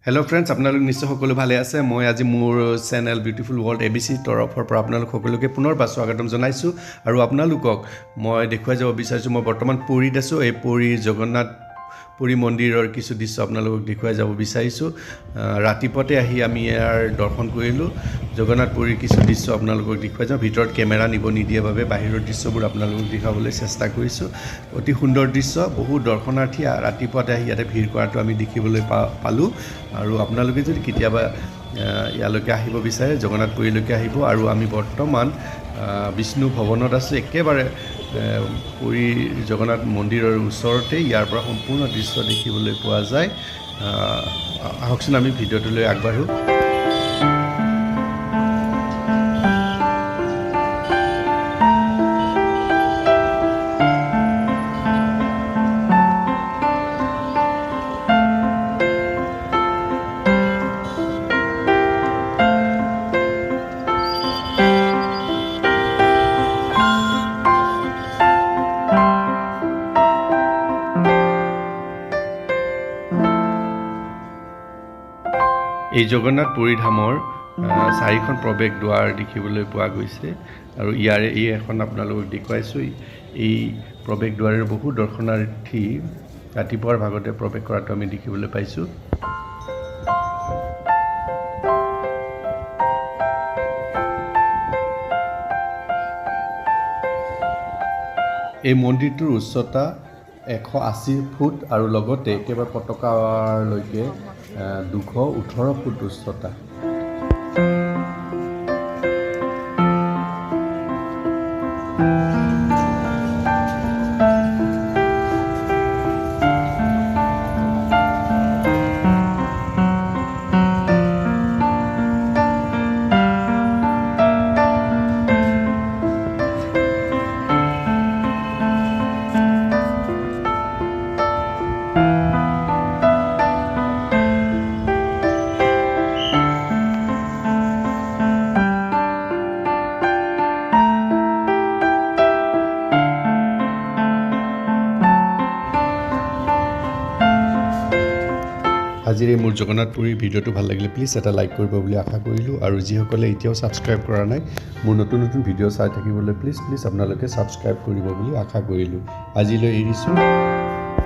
hello friends आपनालोक निश्चय सकलो भाले आछे মই আজি মোৰ চেনেল বিউটিফুল ওয়াৰ্ল্ড এবিসি তৰফৰ পৰা আপোনালোক সকলোকে পুনৰবাৰ স্বাগতম জনাইছো আৰু আপোনালোকক মই দেখুৱাই যাব বিচাৰিছো মই বৰ্তমান পুৰীত আছো এই পুৰীৰ জগন্নাথ পুৰী মন্দিৰৰ কিছু দৃশ্য আপোনালোকক দেখুৱাই যাব বিচাৰিছো ৰাতিপতে আহি আমি ইয়াৰ দৰ্শন কৰিলো জগন্নাথ পুৰীৰ কিছু দৃশ্য আপোনালোকক দেখুৱাই যাম ভিতৰত কেমেৰা নিব নিদিয়া বাবে বাহিৰৰ দৃশ্যবোৰ আপোনালোকক দেখাবলৈ চেষ্টা কৰিছো অতি সুন্দৰ দৃশ্য বহু দৰ্শনাৰ্থী ৰাতিপতে আহি ইয়াতে ভিৰ কৰাটো আমি দেখিবলৈ পালো আৰু আপোনালোকে যদি কেতিয়াবা ইয়ালৈকে আহিব বিচাৰে জগন্নাথ পুৰীলৈকে আহিব আৰু আমি বৰ্তমান বিষ্ণু ভৱনত আছো একেবাৰে পুৰী জগন্নাথ মন্দিৰৰ ওচৰতে ইয়াৰ পৰা সম্পূৰ্ণ দৃশ্য দেখিবলৈ পোৱা যায় আহকচোন আমি ভিডিঅ'টোলৈ আগবাঢ়ো এই জগন্নাথ পুৰী ধামৰ চাৰিখন প্ৰৱেশ দ্বাৰ দেখিবলৈ পোৱা গৈছে আৰু ইয়াৰে এই এখন আপোনালোকক দেখুৱাইছো এই প্ৰৱেশ দ্বাৰৰ বহু দৰ্শনাৰ্থী ৰাতিপুৱাৰ ভাগতে প্ৰৱেশ কৰাটো আমি দেখিবলৈ পাইছো এই মন্দিৰটোৰ উচ্চতা 180 ফুট আৰু লগতে একেবাৰে পতাকালৈকে 218 ফুট উচ্চতা আজিৰ এই মোৰ জগন্নাথ পুৰীৰ ভিডিঅ'টো ভাল লাগিলে প্লিজ এটা লাইক কৰিব বুলি আশা কৰিলো আৰু যিসকলে এতিয়াও সাবস্ক্ৰাইব কৰা নাই মোৰ নতুন নতুন ভিডিঅ' চাই থাকিবলৈ প্লিজ আপোনালোকে সাবস্ক্ৰাইব কৰিব বুলি আশা কৰিলো আজিলৈ এৰিছো